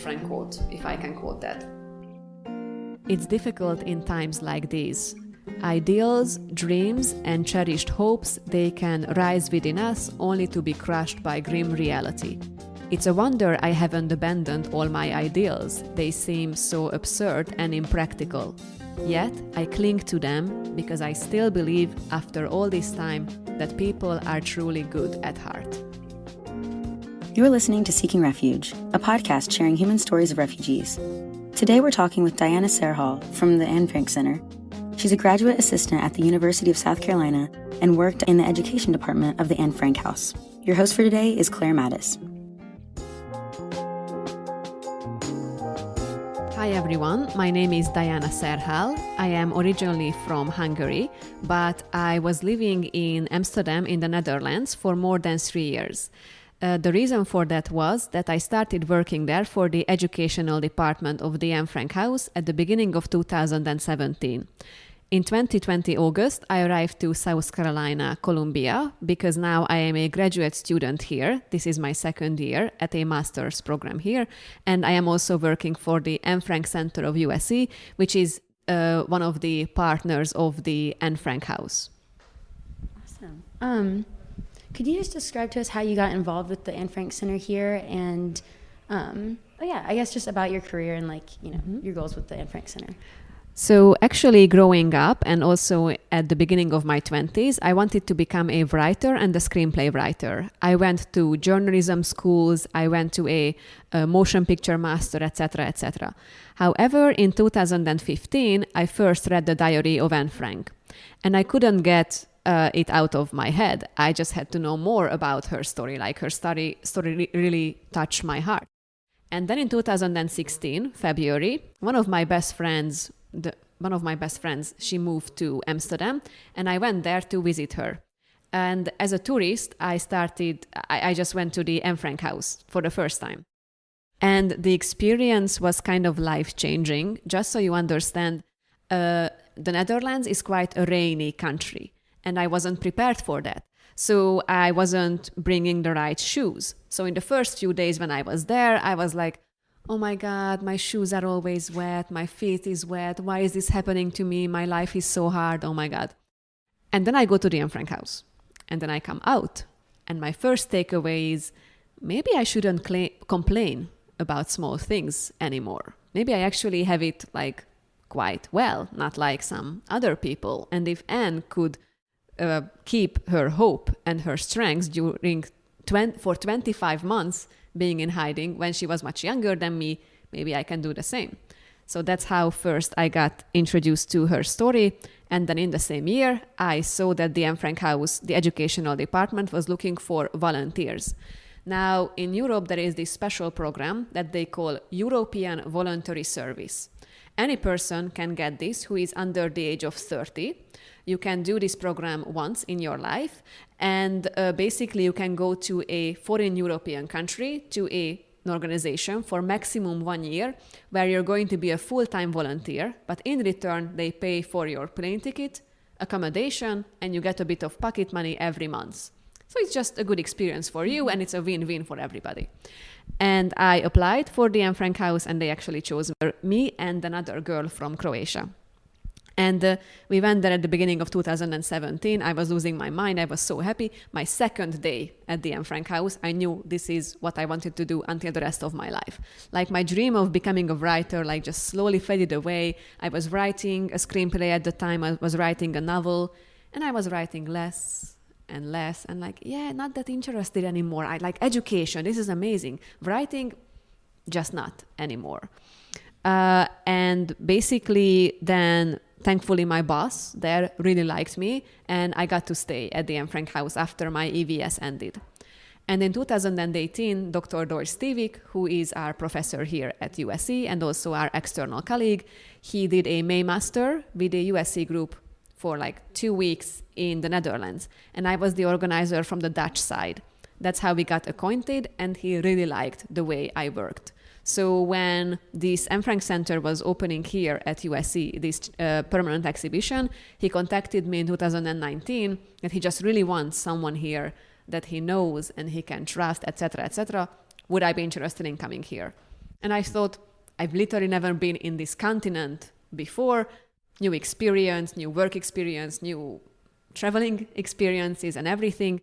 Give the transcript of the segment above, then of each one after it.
Frank quote, if I can quote that. It's difficult in times like these. Ideals, dreams, and cherished hopes, they can rise within us only to be crushed by grim reality. It's a wonder I haven't abandoned all my ideals. They seem so absurd and impractical. Yet, I cling to them because I still believe, after all this time, that people are truly good at heart. You're listening to Seeking Refuge, a podcast sharing human stories of refugees. Today we're talking with Diana Serhal from the Anne Frank Center. She's a graduate assistant at the University of South Carolina and worked in the education department of the Anne Frank House. Your host for today is Claire Mattis. Hi everyone, my name is Diana Serhal. I am originally from Hungary, but I was living in Amsterdam in the Netherlands for more than 3 years. The reason for that was that I started working there for the educational department of the Anne Frank House at the beginning of 2017. In 2020 August, I arrived to South Carolina, Columbia, because now I am a graduate student here. This is my second year at a master's program here, and I am also working for the Anne Frank Center of USC, which is one of the partners of the Anne Frank House. Awesome. Could you just describe to us how you got involved with the Anne Frank Center here and, I guess just about your career and your goals with the Anne Frank Center? So actually growing up and also at the beginning of my 20s, I wanted to become a writer and a screenplay writer. I went to journalism schools, I went to a motion picture master, etc., etc. However, in 2015, I first read the diary of Anne Frank, and I couldn't get it out of my head. I just had to know more about her story, like her story really touched my heart. And then in 2016, February, one of my best friends, she moved to Amsterdam, and I went there to visit her. And as a tourist, I just went to the Anne Frank House for the first time. And the experience was kind of life-changing. Just so you understand, the Netherlands is quite a rainy country, and I wasn't prepared for that. So I wasn't bringing the right shoes. So in the first few days when I was there, I was like, oh my God, my shoes are always wet, my feet is wet, why is this happening to me? My life is so hard, oh my God. And then I go to the Anne Frank House, and then I come out, and my first takeaway is, maybe I shouldn't complain about small things anymore. Maybe I actually have it quite well, not like some other people. And if Anne could keep her hope and her strength for 25 months being in hiding when she was much younger than me, maybe I can do the same. So that's how first I got introduced to her story. And then in the same year, I saw that the Anne Frank House, the educational department, was looking for volunteers. Now, in Europe, there is this special program that they call European Voluntary Service. Any person can get this who is under the age of 30. You can do this program once in your life, and basically you can go to a foreign European country, to an organization for maximum 1 year, where you're going to be a full-time volunteer, but in return they pay for your plane ticket, accommodation, and you get a bit of pocket money every month. So it's just a good experience for you, and it's a win-win for everybody. And I applied for the Anne Frank House, and they actually chose me and another girl from Croatia. And we went there at the beginning of 2017. I was losing my mind. I was so happy. My second day at the Anne Frank House, I knew this is what I wanted to do until the rest of my life. My dream of becoming a writer, just slowly faded away. I was writing a screenplay at the time. I was writing a novel, and I was writing less and less. And not that interested anymore. I like education. This is amazing. Writing, just not anymore. And basically then, thankfully, my boss there really liked me, and I got to stay at the Anne Frank House after my EVS ended. And in 2018, Dr. Doris Stivik, who is our professor here at USC and also our external colleague, he did a May Master with the USC group for 2 weeks in the Netherlands. And I was the organizer from the Dutch side. That's how we got acquainted, and he really liked the way I worked. So when this Anne Frank Center was opening here at USC, this permanent exhibition, he contacted me in 2019 that he just really wants someone here that he knows and he can trust, etc., etc. Would I be interested in coming here? And I thought, I've literally never been in this continent before. New experience, new work experience, new traveling experiences and everything.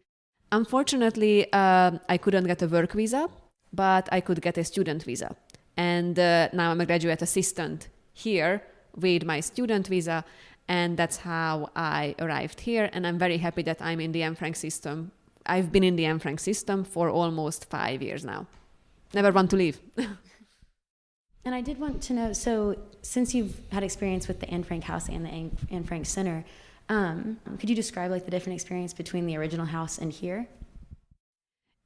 Unfortunately, I couldn't get a work visa, but I could get a student visa. And now I'm a graduate assistant here with my student visa. And that's how I arrived here. And I'm very happy that I'm in the Anne Frank system. I've been in the Anne Frank system for almost 5 years now. Never want to leave. And I did want to know, so since you've had experience with the Anne Frank House and the Anne Frank Center, could you describe like the different experience between the original house and here?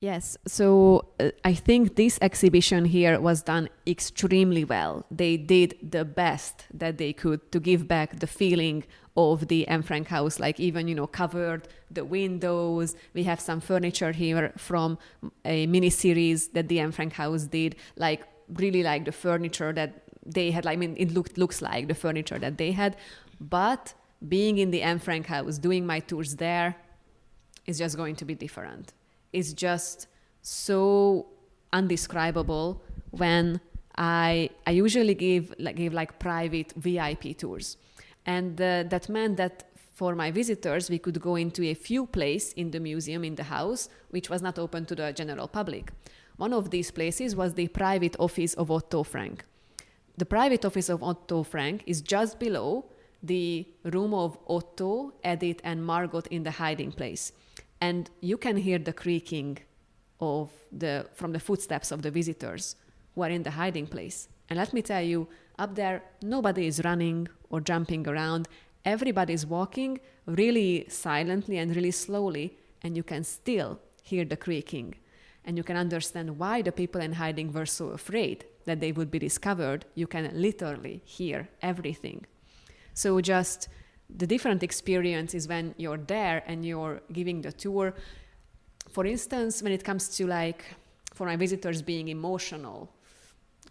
Yes, so I think this exhibition here was done extremely well. They did the best that they could to give back the feeling of the Anne Frank house, like even, covered the windows. We have some furniture here from a mini-series that the Anne Frank house did, like really like the furniture that they had. It looks like the furniture that they had. But being in the Anne Frank house, doing my tours there, is just going to be different. It's just so undescribable when I usually give like private VIP tours. And that meant that for my visitors, we could go into a few places in the museum, in the house, which was not open to the general public. One of these places was the private office of Otto Frank. The private office of Otto Frank is just below the room of Otto, Edith, and Margot in the hiding place. And you can hear the creaking from the footsteps of the visitors who are in the hiding place. And let me tell you, up there, nobody is running or jumping around. Everybody is walking really silently and really slowly, and you can still hear the creaking. And you can understand why the people in hiding were so afraid that they would be discovered. You can literally hear everything. So just the different experience is when you're there and you're giving the tour. For instance, when it comes to for my visitors being emotional,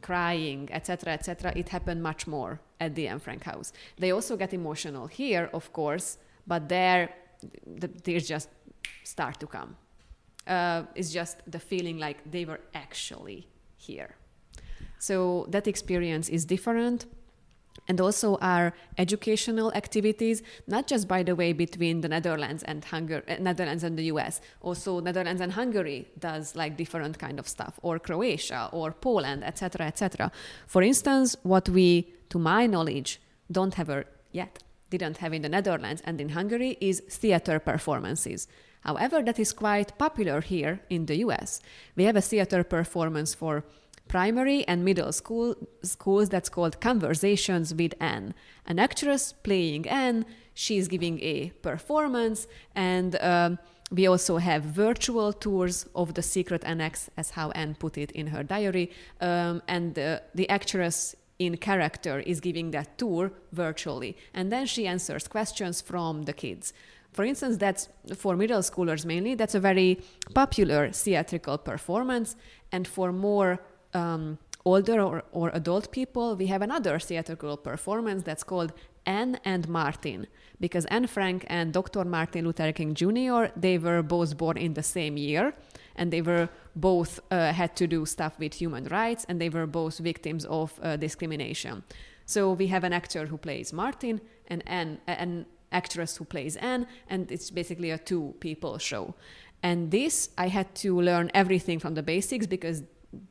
crying, etc., it happened much more at the Anne Frank house. They also get emotional here, of course, but there, the tears just start to come. It's just the feeling like they were actually here. So that experience is different. And also our educational activities, not just, by the way, between the Netherlands and Netherlands and the US. Also, Netherlands and Hungary does different kind of stuff, or Croatia, or Poland, etc., etc. For instance, what we, to my knowledge, didn't have in the Netherlands and in Hungary is theater performances. However, that is quite popular here in the US. We have a theater performance for primary and middle schools that's called Conversations with Anne. An actress playing Anne, she's giving a performance, and we also have virtual tours of the secret annex, as how Anne put it in her diary, and the actress in character is giving that tour virtually, and then she answers questions from the kids. For instance, that's for middle schoolers mainly, that's a very popular theatrical performance, and for more older or adult people, we have another theatrical performance that's called Anne and Martin, because Anne Frank and Dr. Martin Luther King Jr., they were both born in the same year, and they were both had to do stuff with human rights, and they were both victims of discrimination. So we have an actor who plays Martin and an actress who plays Anne, and it's basically a two-people show. And this, I had to learn everything from the basics, because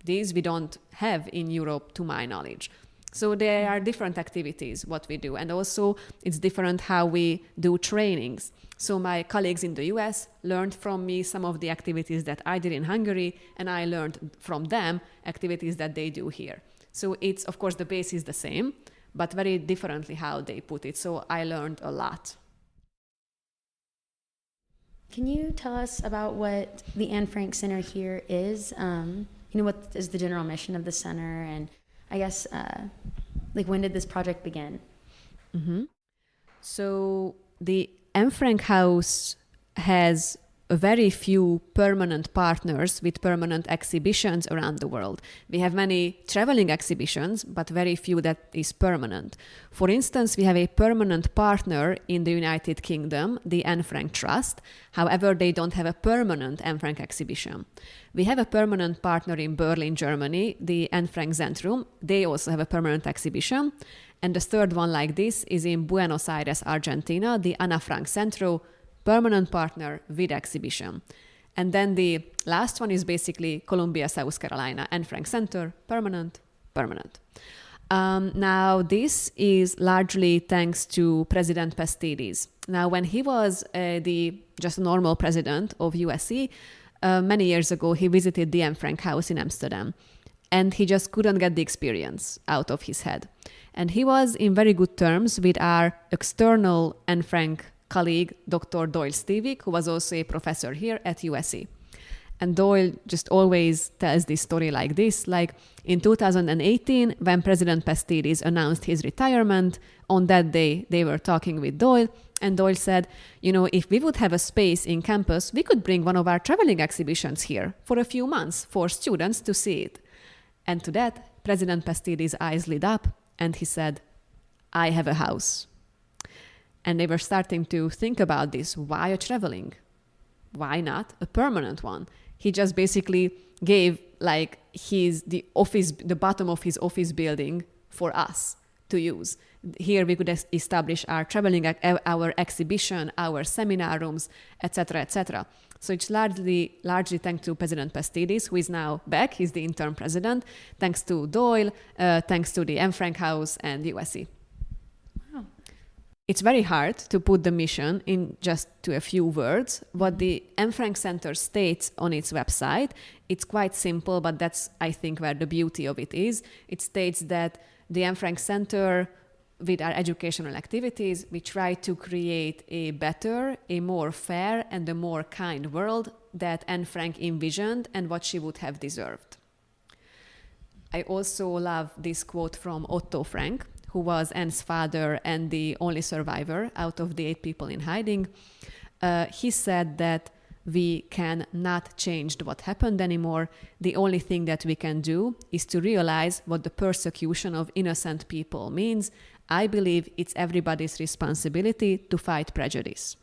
these we don't have in Europe, to my knowledge. So there are different activities, what we do. And also it's different how we do trainings. So my colleagues in the US learned from me some of the activities that I did in Hungary, and I learned from them activities that they do here. So it's, of course, the base is the same, but very differently how they put it. So I learned a lot. Can you tell us about what the Anne Frank Center here is? What is the general mission of the center? And I guess, when did this project begin? Mm-hmm. So the Anne Frank House has very few permanent partners with permanent exhibitions around the world. We have many traveling exhibitions, but very few that is permanent. For instance, we have a permanent partner in the United Kingdom, the Anne Frank Trust. However, they don't have a permanent Anne Frank exhibition. We have a permanent partner in Berlin, Germany, the Anne Frank Zentrum. They also have a permanent exhibition. And the third one like this is in Buenos Aires, Argentina, the Ana Frank Centro, permanent partner with exhibition. And then the last one is basically Columbia, South Carolina, Anne Frank Center, permanent. Now, this is largely thanks to President Pastides. Now, when he was just normal president of USC, many years ago, he visited the Anne Frank house in Amsterdam. And he just couldn't get the experience out of his head. And he was in very good terms with our external Anne Frank colleague, Dr. Doyle Stevick, who was also a professor here at USC. And Doyle just always tells this story like this, like in 2018, when President Pastides announced his retirement, on that day, they were talking with Doyle, and Doyle said, if we would have a space in campus, we could bring one of our traveling exhibitions here for a few months for students to see it. And to that, President Pastides' eyes lit up, and he said, I have a house. And they were starting to think about this. Why a traveling? Why not a permanent one? He just basically gave the bottom of his office building for us to use. Here we could establish our traveling, our exhibition, our seminar rooms, etc., etc. So it's largely thanks to President Pastides, who is now back. He's the interim president. Thanks to Doyle, thanks to the Anne Frank House and USC. Wow. It's very hard to put the mission in just to a few words. What the Anne Frank Center states on its website, it's quite simple, but that's, I think, where the beauty of it is. It states that the Anne Frank Center, with our educational activities, we try to create a better, a more fair, and a more kind world that Anne Frank envisioned and what she would have deserved. I also love this quote from Otto Frank, who was Anne's father and the only survivor out of the 8 people in hiding. He said that we cannot change what happened anymore. The only thing that we can do is to realize what the persecution of innocent people means. I believe it's everybody's responsibility to fight prejudice.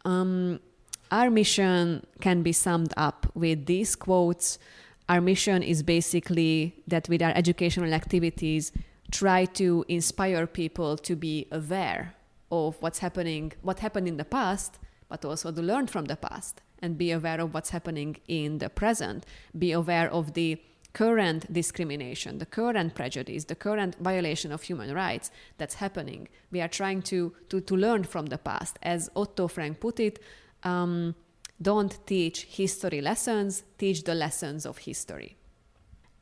Our mission can be summed up with these quotes. Our mission is basically that with our educational activities, try to inspire people to be aware of what happened in the past, but also to learn from the past and be aware of what's happening in the present, be aware of the current discrimination, the current prejudice, the current violation of human rights that's happening. We are trying to learn from the past. As Otto Frank put it, don't teach history lessons, teach the lessons of history.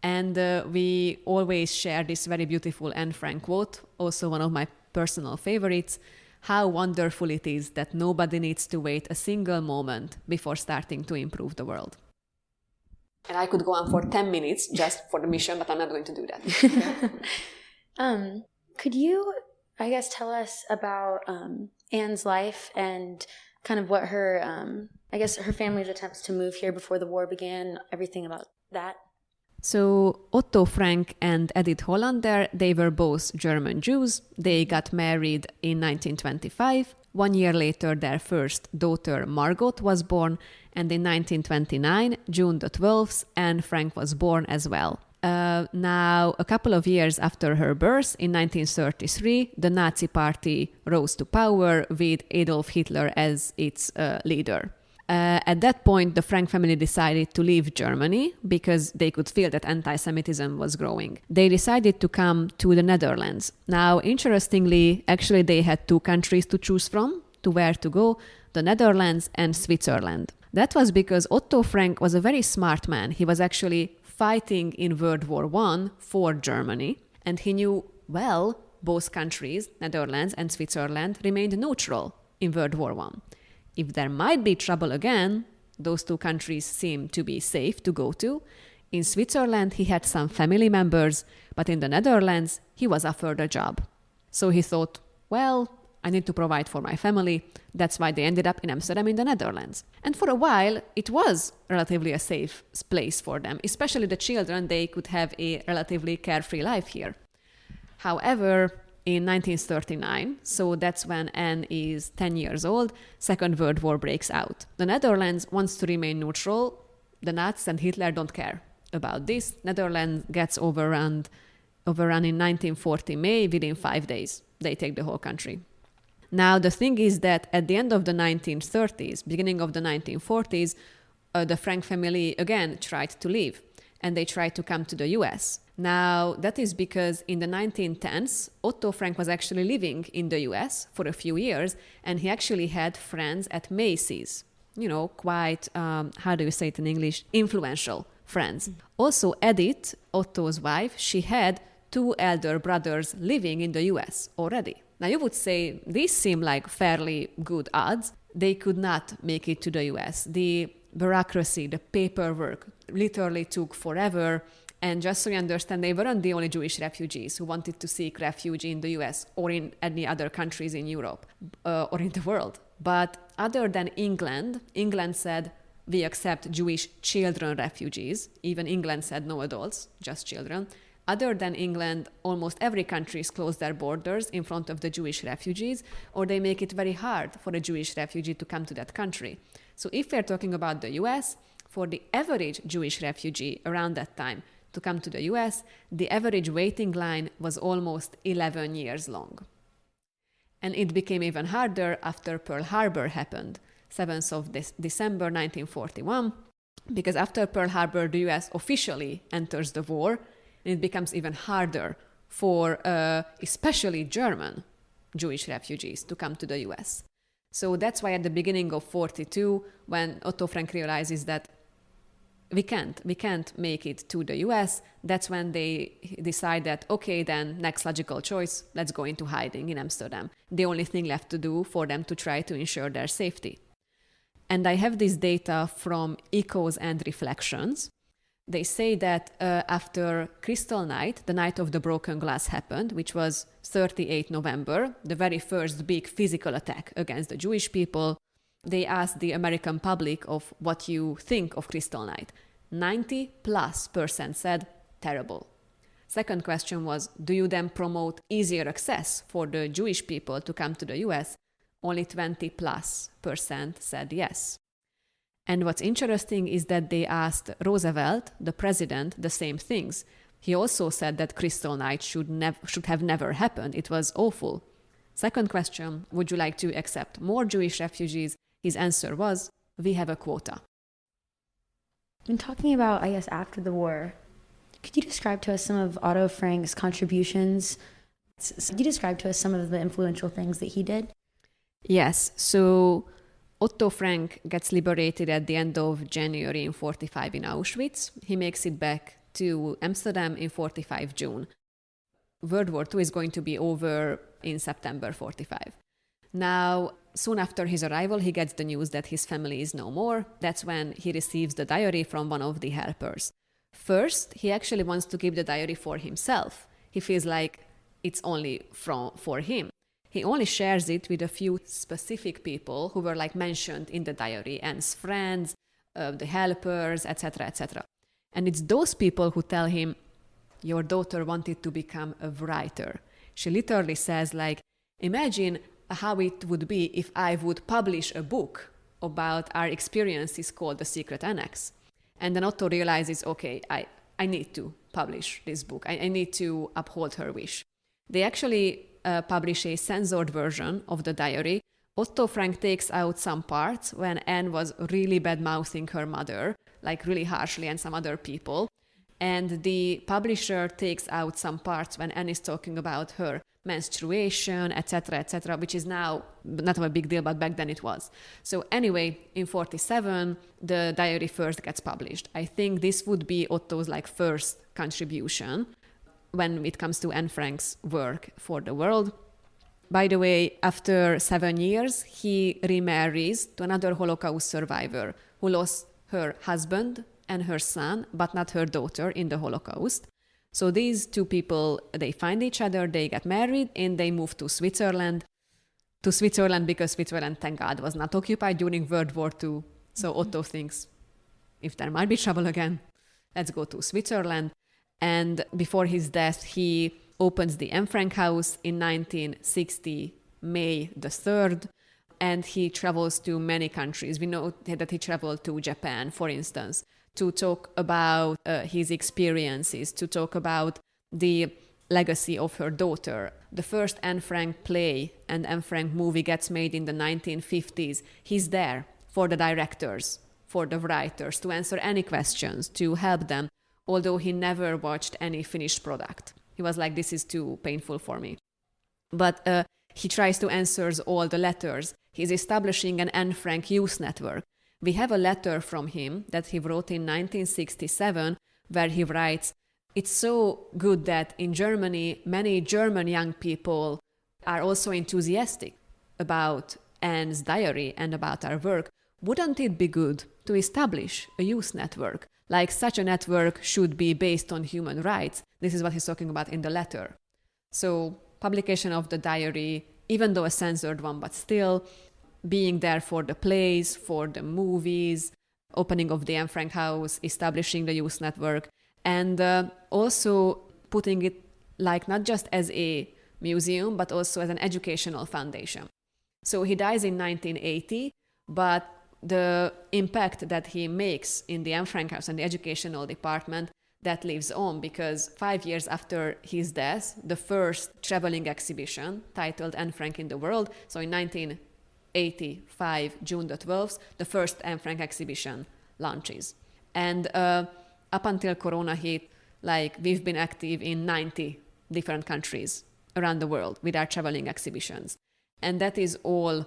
And we always share this very beautiful Anne Frank quote, also one of my personal favorites: how wonderful it is that nobody needs to wait a single moment before starting to improve the world. And I could go on for 10 minutes just for the mission, but I'm not going to do that. Could you, I guess, tell us about Anne's life and kind of what her, her family's attempts to move here before the war began, everything about that? So Otto Frank and Edith Hollander, they were both German Jews. They got married in 1925. 1 year later, their first daughter, Margot, was born. And in 1929, June the 12th, Anne Frank was born as well. Now, a couple of years after her birth, in 1933, the Nazi Party rose to power with Adolf Hitler as its leader. At that point, the Frank family decided to leave Germany because they could feel that anti-Semitism was growing. They decided to come to the Netherlands. Now, interestingly, actually they had 2 countries to choose from, to where to go, the Netherlands and Switzerland. That was because Otto Frank was a very smart man. He was actually fighting in World War I for Germany, and he knew, well, both countries, Netherlands and Switzerland, remained neutral in World War I. If there might be trouble again, those 2 countries seem to be safe to go to. In Switzerland, he had some family members, but in the Netherlands, he was offered a job. So he thought, well, I need to provide for my family. That's why they ended up in Amsterdam in the Netherlands. And for a while, it was relatively a safe place for them, especially the children. They could have a relatively carefree life here. However, in 1939, so that's when Anne is 10 years old, Second World War breaks out. The Netherlands wants to remain neutral. The Nazis and Hitler don't care about this. Netherlands gets overrun in 1940 May within 5 days. They take the whole country. Now, the thing is that at the end of the 1930s, beginning of the 1940s, the Frank family again tried to leave, and they tried to come to the US. Now, that is because in the 1910s, Otto Frank was actually living in the US for a few years, and he actually had friends at Macy's. You know, quite, how do you say it in English? Influential friends. Also, Edith, Otto's wife, she had 2 elder brothers living in the US already. Now, you would say these seem like fairly good odds. They could not make it to the US. The bureaucracy, the paperwork literally took forever. And just so you understand, they weren't the only Jewish refugees who wanted to seek refuge in the US or in any other countries in Europe or in the world. But other than England said, we accept Jewish children refugees. Even England said no adults, just children. Other than England, almost every country has closed their borders in front of the Jewish refugees, or they make it very hard for a Jewish refugee to come to that country. So if we're talking about the US, for the average Jewish refugee around that time to come to the US, the average waiting line was almost 11 years long. And it became even harder after Pearl Harbor happened, 7th of December 1941, because after Pearl Harbor, the US officially enters the war, and it becomes even harder for especially German Jewish refugees to come to the US. So that's why at the beginning of 42, when Otto Frank realizes that we can't make it to the US, that's when they decide that, okay, then next logical choice, let's go into hiding in Amsterdam. The only thing left to do for them to try to ensure their safety. And I have this data from Echoes and Reflections. They say that after Crystal Night, the night of the broken glass happened, which was 38 November, the very first big physical attack against the Jewish people. They asked the American public of what you think of Crystal Night. 90+% said terrible. Second question was, do you then promote easier access for the Jewish people to come to the US? Only 20+% said yes. And what's interesting is that they asked Roosevelt, the president, the same things. He also said that Crystal Night should have never happened. It was awful. Second question, would you like to accept more Jewish refugees? His answer was, we have a quota. When talking about, I guess, after the war, could you describe to us some of Otto Frank's contributions? Could you describe to us some of the influential things that he did? Yes, so Otto Frank gets liberated at the end of January in 45 in Auschwitz. He makes it back to Amsterdam in 45 June. World War II is going to be over in September 45. Now, soon after his arrival, he gets the news that his family is no more. That's when he receives the diary from one of the helpers. First, he actually wants to keep the diary for himself. He feels like it's only for him. He only shares it with a few specific people who were mentioned in the diary, Anne's friends, the helpers, etc., etc. And it's those people who tell him, your daughter wanted to become a writer. She literally says imagine how it would be if I would publish a book about our experiences called The Secret Annex. And then Otto realizes, okay, I need to publish this book. I need to uphold her wish. They actually publish a censored version of the diary. Otto Frank takes out some parts when Anne was really bad-mouthing her mother, really harshly, and some other people. And the publisher takes out some parts when Anne is talking about her menstruation, etc., which is now not a big deal, but back then it was. So anyway, in 47, the diary first gets published. I think this would be Otto's first contribution when it comes to Anne Frank's work for the world. By the way, after 7 years, he remarries to another Holocaust survivor who lost her husband and her son, but not her daughter in the Holocaust. So these two people, they find each other, they get married, and they move to Switzerland. to Switzerland because Switzerland, thank God, was not occupied during World War II. So Otto thinks, if there might be trouble again, let's go to Switzerland. And before his death, he opens the Anne Frank House in 1960, May the 3rd, and he travels to many countries. We know that he traveled to Japan, for instance, to talk about his experiences, to talk about the legacy of her daughter. The first Anne Frank play and Anne Frank movie gets made in the 1950s. He's there for the directors, for the writers, to answer any questions, to help them, although he never watched any finished product. He was like, this is too painful for me. But he tries to answer all the letters. He's establishing an Anne Frank youth network. We have a letter from him that he wrote in 1967 where he writes, "It's so good that in Germany, many German young people are also enthusiastic about Anne's diary and about our work. Wouldn't it be good to establish a youth network? Like such a network should be based on human rights." This is what he's talking about in the letter. So publication of the diary, even though a censored one, but still being there for the plays, for the movies, opening of the Anne Frank House, establishing the youth network, and also putting it like not just as a museum, but also as an educational foundation. So he dies in 1980, but the impact that he makes in the Anne Frank House and the educational department, that lives on, because 5 years after his death, the first traveling exhibition titled Anne Frank in the World, so in 1985, June the 12th, the first Anne Frank exhibition launches. And up until Corona hit, like we've been active in 90 different countries around the world with our traveling exhibitions. And that is all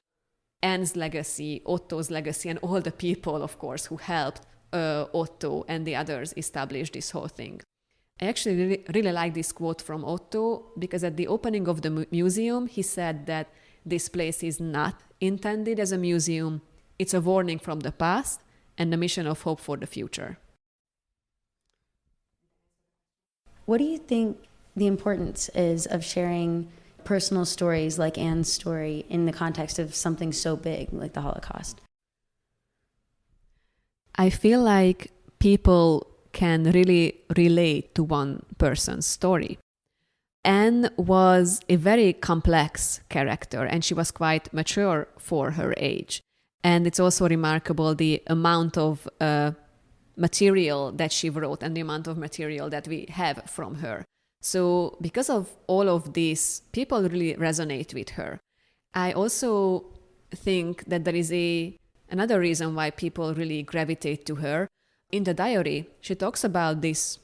Anne's legacy, Otto's legacy, and all the people, of course, who helped Otto and the others establish this whole thing. I actually really like this quote from Otto, because at the opening of the museum, he said that this place is not intended as a museum. It's a warning from the past and a mission of hope for the future. What do you think the importance is of sharing personal stories like Anne's story in the context of something so big like the Holocaust? I feel like people can really relate to one person's story. Anne was a very complex character, and she was quite mature for her age. And it's also remarkable the amount of material that she wrote and the amount of material that we have from her. So because of all of this, people really resonate with her. I also think that there is another reason why people really gravitate to her. In the diary, she talks about this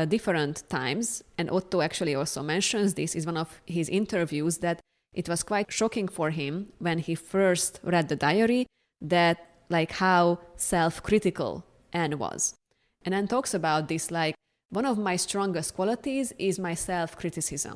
different times, and Otto actually also mentions this in one of his interviews, that it was quite shocking for him when he first read the diary, that like how self-critical Anne was. And Anne talks about this like, one of my strongest qualities is my self-criticism.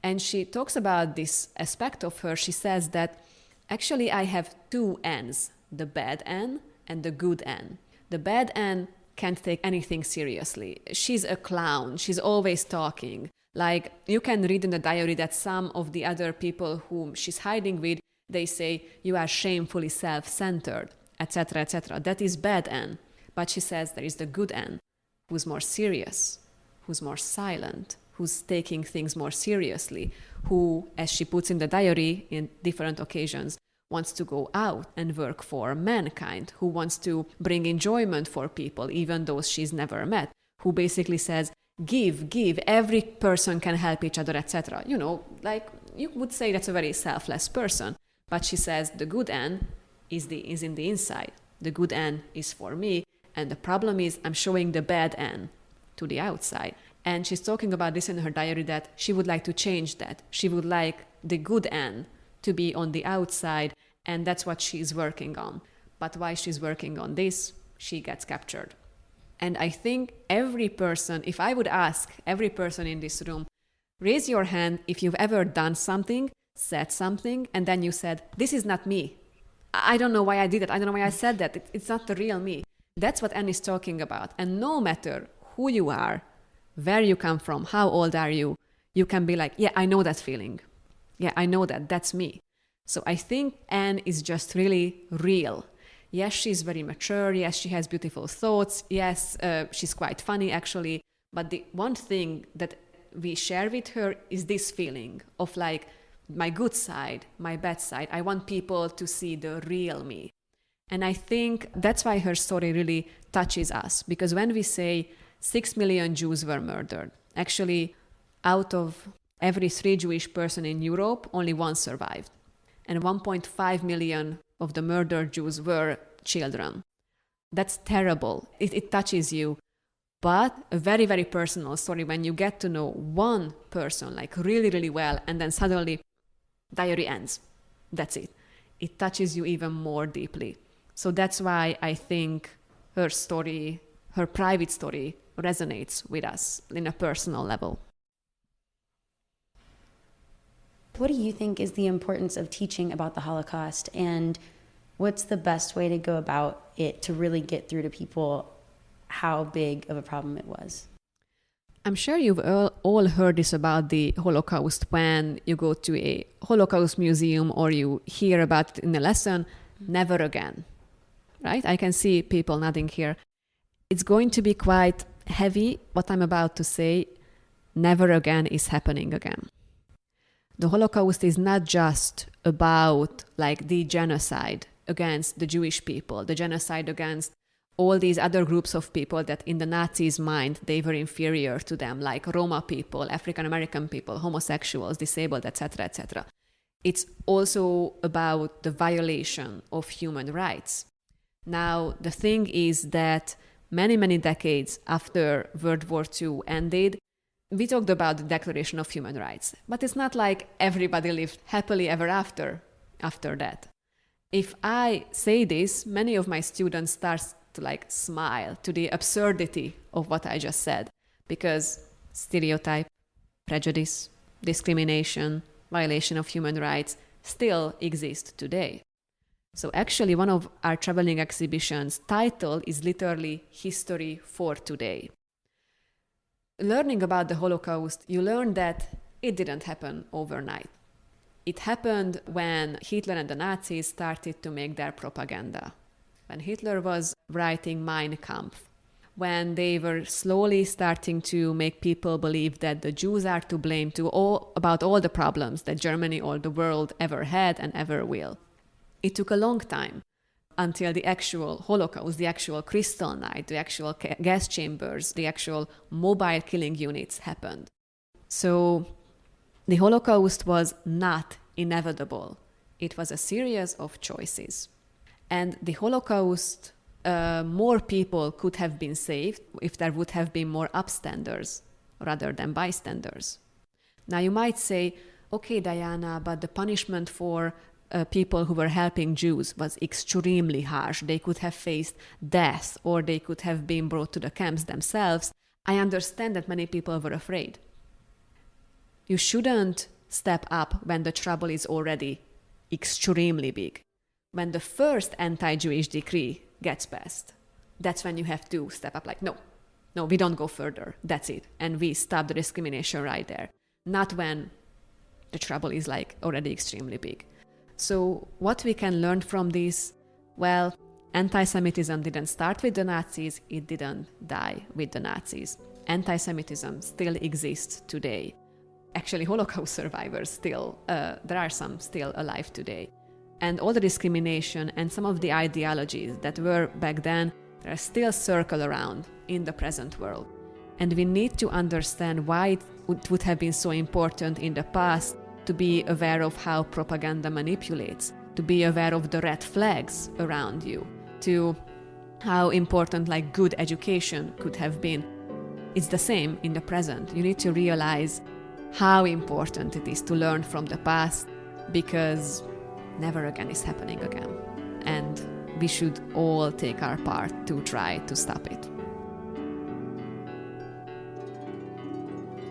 And she talks about this aspect of her. She says that actually I have two Annes, the bad Anne and the good Anne. The bad Anne can't take anything seriously. She's a clown. She's always talking. Like you can read in the diary that some of the other people whom she's hiding with, they say, you are shamefully self-centered, etc., etc. That is bad Anne. But she says there is the good Anne, who's more serious, who's more silent, who's taking things more seriously, who, as she puts in the diary in different occasions, wants to go out and work for mankind, who wants to bring enjoyment for people, even those she's never met, who basically says, give, every person can help each other, etc. You know, like you would say that's a very selfless person. But she says the good Anne is in the inside. The good Anne is for me. And the problem is I'm showing the bad Anne to the outside. And she's talking about this in her diary, that she would like to change that. She would like the good Anne to be on the outside, and that's what she's working on. But while she's working on this, she gets captured. And I think every person, if I would ask every person in this room, raise your hand if you've ever done something, said something, and then you said, this is not me. I don't know why I did it. I don't know why I said that. It's not the real me. That's what Anne is talking about. And no matter who you are, where you come from, how old are you, you can be like, yeah, I know that feeling. Yeah, I know that. That's me. So I think Anne is just really real. Yes, she's very mature. Yes, she has beautiful thoughts. Yes, she's quite funny, actually. But the one thing that we share with her is this feeling of like my good side, my bad side. I want people to see the real me. And I think that's why her story really touches us. Because when we say 6 million Jews were murdered, actually out of every 3 Jewish person in Europe, only 1 survived. And 1.5 million of the murdered Jews were children. That's terrible. It touches you. But a very, very personal story when you get to know one person like really, really well, and then suddenly diary ends. That's it. It touches you even more deeply. So that's why I think her story, her private story, resonates with us in a personal level. What do you think is the importance of teaching about the Holocaust, and what's the best way to go about it to really get through to people how big of a problem it was? I'm sure you've all heard this about the Holocaust when you go to a Holocaust museum or you hear about it in a lesson. Never again, right? I can see people nodding here. It's going to be quite heavy, what I'm about to say. Never again is happening again. The Holocaust is not just about like the genocide against the Jewish people, the genocide against all these other groups of people that in the Nazis' mind, they were inferior to them, like Roma people, African-American people, homosexuals, disabled, etc., etc. It's also about the violation of human rights. Now, the thing is that many, many decades after World War II ended, we talked about the Declaration of Human Rights, but it's not like everybody lived happily ever after that. If I say this, many of my students start to like smile to the absurdity of what I just said, because stereotype, prejudice, discrimination, violation of human rights still exist today. So actually one of our traveling exhibitions' title is literally History for Today. Learning about the Holocaust, you learn that it didn't happen overnight. It happened when Hitler and the Nazis started to make their propaganda. When Hitler was writing Mein Kampf, when they were slowly starting to make people believe that the Jews are to blame about all the problems that Germany or the world ever had and ever will. It took a long time until the actual Holocaust, the actual Kristallnacht, the actual gas chambers, the actual mobile killing units happened. So the Holocaust was not inevitable. It was a series of choices. And the Holocaust, more people could have been saved if there would have been more upstanders rather than bystanders. Now you might say, okay, Diana, but the punishment for people who were helping Jews was extremely harsh. They could have faced death or they could have been brought to the camps themselves. I understand that many people were afraid. You shouldn't step up when the trouble is already extremely big. When the first anti-Jewish decree gets passed, that's when you have to step up like, no, we don't go further. That's it. And we stop the discrimination right there. Not when the trouble is like already extremely big. So what we can learn from this? Well, anti-Semitism didn't start with the Nazis. It didn't die with the Nazis. Anti-Semitism still exists today. Actually, Holocaust survivors still, there are some still alive today. And all the discrimination and some of the ideologies that were back then, they are still circle around in the present world. And we need to understand why it would have been so important in the past to be aware of how propaganda manipulates, to be aware of the red flags around you, to how important like good education could have been. It's the same in the present. You need to realize how important it is to learn from the past, because never again is happening again. And we should all take our part to try to stop it.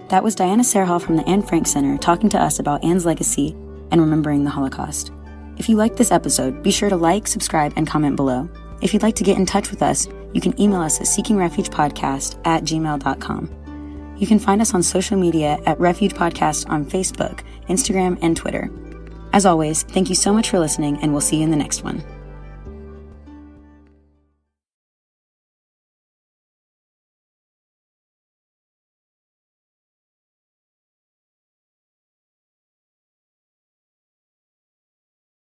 That was Diana Serhal from the Anne Frank Center talking to us about Anne's legacy and remembering the Holocaust. If you liked this episode, be sure to like, subscribe, and comment below. If you'd like to get in touch with us, you can email us at seekingrefugepodcast@gmail.com. You can find us on social media at Refuge Podcast on Facebook, Instagram, and Twitter. As always, thank you so much for listening, and we'll see you in the next one.